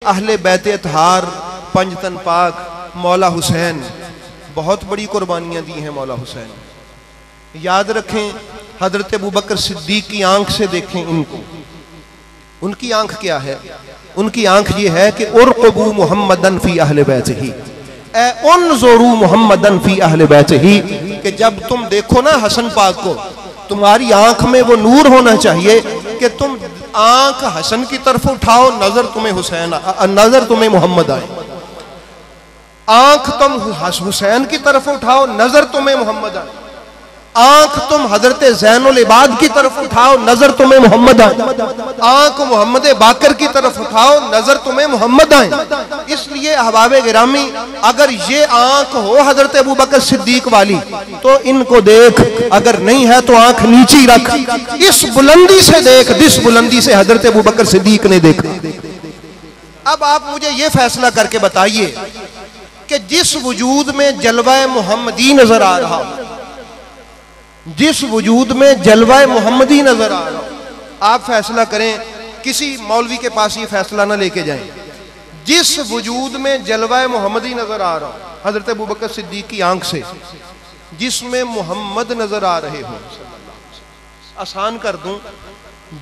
अहले बैत अतहार पंजतन पाक मौला हुसैन बहुत बड़ी कुर्बानियां दी हैं। मौला हुसैन याद रखें, हजरत अबू बकर सिद्दीक की आंख से देखें इनको। उनकी आंख क्या है? उनकी आंख ये है कि उरक़बू मुहम्मदन फी अहले बैतिही, ए उन्ज़ुरू मुहम्मदन फी अहले बैतिही, कि जब तुम देखो ना हसन पाक को, तुम्हारी आंख में वो नूर होना चाहिए कि तुम आंख हसन की तरफ उठाओ, नजर तुम्हें हुसैन, नजर तुम्हें मोहम्मद आए। आंख तुम हुसैन की तरफ उठाओ, नजर तुम्हें मोहम्मद आए। आंख तुम हजरत ज़ैनुल इबाद की तरफ उठाओ, नजर तुम्हें मोहम्मद आए। आंख मोहम्मद बाकर की तरफ उठाओ, नजर तुम्हें मोहम्मद आए। इसलिए अहबाबे गिरामी, अगर ये आंख हो हजरत अबू बकर सिद्दीक वाली तो इनको देख, अगर नहीं है तो आंख नीची रख, इस बुलंदी से देख जिस बुलंदी से हजरत अबू बकर सिद्दीक ने देखा। अब आप मुझे ये फैसला करके बताइए कि जिस वजूद में जलवा मोहम्मदी नजर आ रहा हो, जिस वजूद में जलवा मोहम्मदी नजर आ रहा हो, आप फैसला करें, किसी मौलवी के पास ये फैसला ना लेके जाएं। जिस वजूद में जलवा मोहम्मदी नजर आ रहा हो, हजरत अबू बकर सिद्दीक की आंख से जिसमें मोहम्मद नजर आ रहे हो, आसान कर दूं,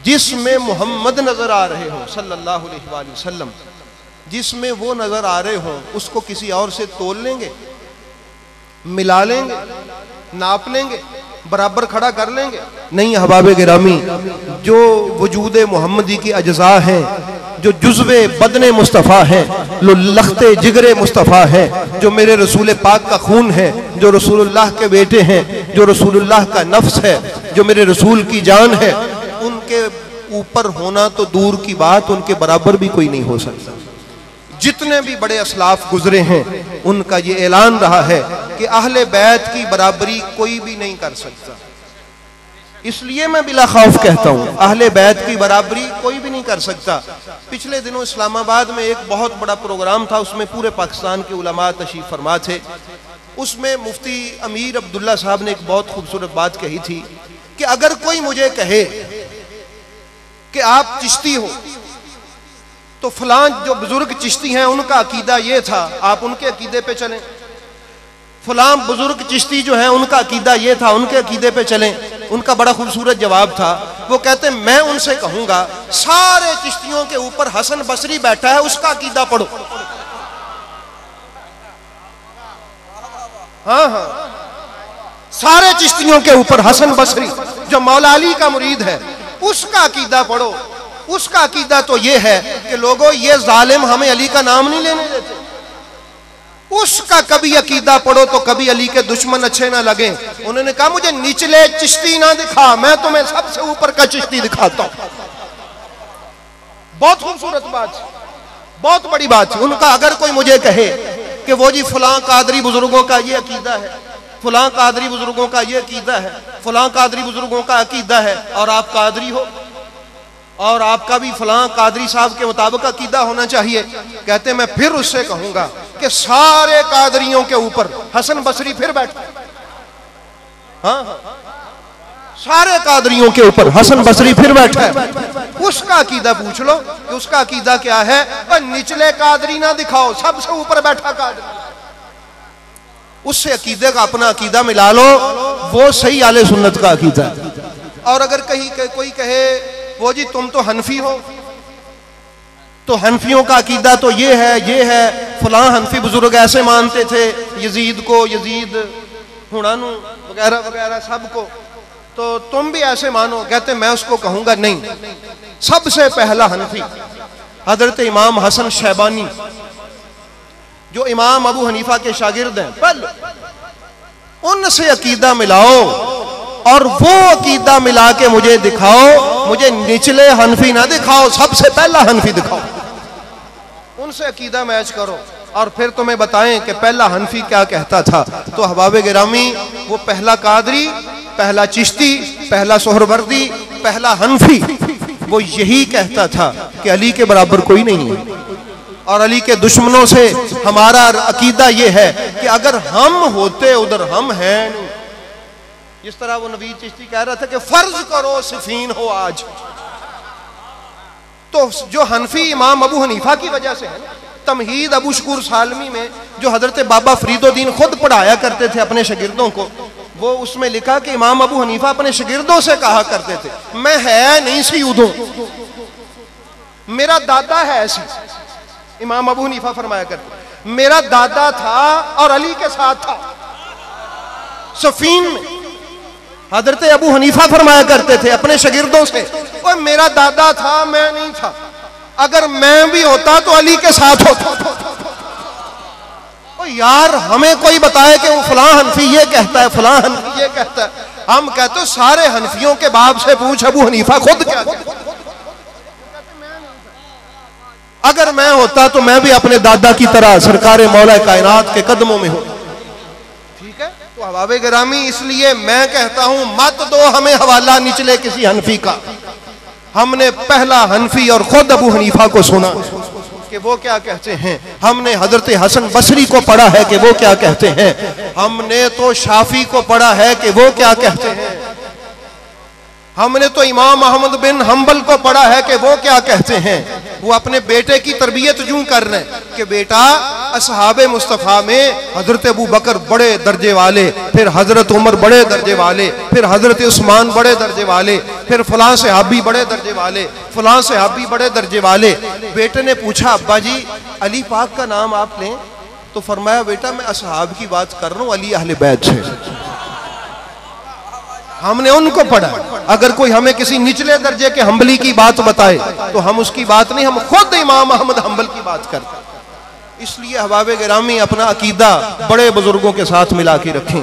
जिसमें मोहम्मद नजर आ रहे हो सल्लल्लाहु अलैहि वसल्लम, जिसमें वो नजर आ रहे हो, उसको किसी और से तोल लेंगे, मिला लेंगे, नाप लेंगे, बराबर खड़ा कर लेंगे? नहीं अहबाबे गिरामी, जो वजूद मोहम्मदी की अज्जा हैं, जो जुज़्वे बदने मुस्तफ़ा हैं, जो लख्ते जिगरे मुस्तफ़ा हैं, जो मेरे रसूल पाक का खून है, जो रसूलुल्लाह के बेटे हैं, जो रसूलुल्लाह का नफ्स है, जो मेरे रसूल की जान है, उनके ऊपर होना तो दूर की बात, उनके बराबर भी कोई नहीं हो सकता। जितने भी बड़े असलाफ गुजरे हैं उनका ये ऐलान रहा है कि अहले बैत की बराबरी कोई भी नहीं कर सकता। इसलिए मैं बिला खौफ कहता हूँ, अहले बैत की बराबरी कोई भी नहीं कर सकता। पिछले दिनों इस्लामाबाद में एक बहुत बड़ा प्रोग्राम था, उसमें पूरे पाकिस्तान के उलमा तशरीफ फरमा थे। उसमें मुफ्ती अमीर अब्दुल्ला साहब ने एक बहुत खूबसूरत बात कही थी कि अगर कोई मुझे कहे कि आप चिश्ती हो तो फलां जो बुजुर्ग चिश्ती हैं उनका अकीदा ये था, आप उनके अकीदे पे चलें। फलां बुजुर्ग चिश्ती जो हैं उनका अकीदा ये था, उनके अकीदे पे चलें। उनका बड़ा खूबसूरत जवाब था। वो कहते मैं उनसे कहूंगा सारे चिश्तियों के ऊपर हसन बसरी बैठा है, उसका अकीदा पढ़ो। हाँ हाँ, सारे चिश्तियों के ऊपर हसन बसरी जो मौला अली का मुरीद है, उसका अकीदा पढ़ो। उसका अकीदा तो ये है कि लोगों ये जालिम हमें अली का नाम नहीं लेने देते। उसका कभी अकीदा पढ़ो तो कभी अली के दुश्मन अच्छे ना लगे। उन्होंने कहा मुझे निचले चिश्ती ना दिखा, मैं तुम्हें सबसे ऊपर का चिश्ती दिखाता हूं। बहुत खूबसूरत बात, बहुत बड़ी बात है। उनका अगर कोई मुझे कहे कि वो जी फलां कादरी बुजुर्गों का ये अकीदा है, फलां कादरी बुजुर्गों का ये अकीदा है, फलां कादरी बुजुर्गों का अकीदा है, और आप कादरी हो और आपका भी फलां कादरी साहब के मुताबिक अकीदा होना चाहिए, कहते मैं फिर उससे कहूंगा कि सारे कादरियों के ऊपर हसन बसरी फिर बैठा। हाँ हाँ, सारे कादरियों के ऊपर हसन बसरी फिर बैठा है। उसका अकीदा पूछ लो कि उसका अकीदा क्या है। पर निचले कादरी ना दिखाओ, सबसे ऊपर बैठा कादरी, उससे अकीदे का अपना अकीदा मिला लो, वो सही आले सुन्नत का अकीदा है। और अगर कहीं कोई कहे वो जी तुम तो हनफी हो, तो हनफियों का अकीदा तो ये है, फलां हनफी बुजुर्ग ऐसे मानते थे यजीद को, यजीद हुणानू वगैरह वगैरह सबको, तो तुम भी ऐसे मानो। कहते मैं उसको कहूंगा नहीं, सबसे पहला हनफी हजरत इमाम हसन शैबानी जो इमाम अबू हनीफा के शागिर्द हैं, पहले उनसे अकीदा मिलाओ और वो अकीदा मिला के मुझे दिखाओ। मुझे निचले हनफी ना दिखाओ, सबसे पहला हनफी दिखाओ। उनसे अकीदा मैच करो और फिर तुम्हें बताएं कि पहला हनफी क्या कहता था। तो अहबाब गिरामी, वो पहला कादरी, पहला चिश्ती, पहला सोहरवर्दी, पहला हनफी, वो यही कहता था कि अली के बराबर कोई नहीं है। और अली के दुश्मनों से हमारा अकीदा ये है कि अगर हम होते उधर हम हैं नहीं। जिस तरह वो नबी चिश्ती कह रहा था कि फर्ज करो सिफीन हो आज, तो जो हनफी इमाम अबू हनीफा की वजह से है, तमहीद अबू शकूर सालमी में जो हजरत बाबा फरीदुद्दीन खुद पढ़ाया करते थे अपने शागिर्दों को, वो उसमें लिखा कि इमाम अबू हनीफा अपने शागिर्दों से कहा करते थे, मैं है नहीं सी उदों, मेरा दादा है ऐसी। इमाम अबू हनीफा फरमाया करते, मेरा दादा था और अली के साथ था सफीन में। हजरत अबू हनीफा फरमाया करते थे अपने शागिर्दों से, और मेरा दादा था, मैं नहीं था, अगर मैं भी होता तो अली के साथ होता। ओ यार, हमें कोई बताए कि वो फलां हनफी ये कहता है, फलां हनफी ये कहता है। हम कहते सारे हनफियों के बाप से पूछ अबू हनीफा खुद क्या कहता। अगर मैं होता तो मैं भी अपने दादा की तरह सरकारे मौला कायनात के कदमों में हूं। ठीक है, तो अहबाब गिरामी, इसलिए मैं कहता हूं मत दो हमें हवाला निचले किसी हनफी का। हमने पहला हनफी और खुद अबू हनीफा को सुना कि वो क्या कहते हैं, हमने हजरत हसन बसरी को पढ़ा है कि वो क्या कहते हैं, हमने तो शाफी को पढ़ा है कि वो क्या कहते हैं, हमने तो इमाम अहमद बिन हम्बल को पढ़ा है कि वो क्या कहते हैं। वो अपने बेटे की तरबियत यूं कर रहे हैं कि बेटा, असहाबे मुस्तफ़ा में हजरत अबू बकर बड़े दर्जे वाले, फिर हजरत उमर बड़े दर्जे वाले, फिर हजरत उस्मान बड़े दर्जे वाले, फिर फलां सहाबी बड़े दर्जे वाले, फलां सहाबी बड़े दर्जे वाले। बेटे ने पूछा, अब्बा जी अली पाक का नाम आप लें? तो फरमाया, बेटा मैं असहाब की बात कर रहा हूं, अली अहले बैत से, हमने उनको पढ़ा। अगर कोई हमें किसी निचले दर्जे के हम्बली की बात बताए तो हम उसकी बात नहीं, हम खुद इमाम अहमद हम्बल की बात करते। इसलिए अहबाब गिरामी अपना अकीदा बड़े बुजुर्गों के साथ मिला के रखें।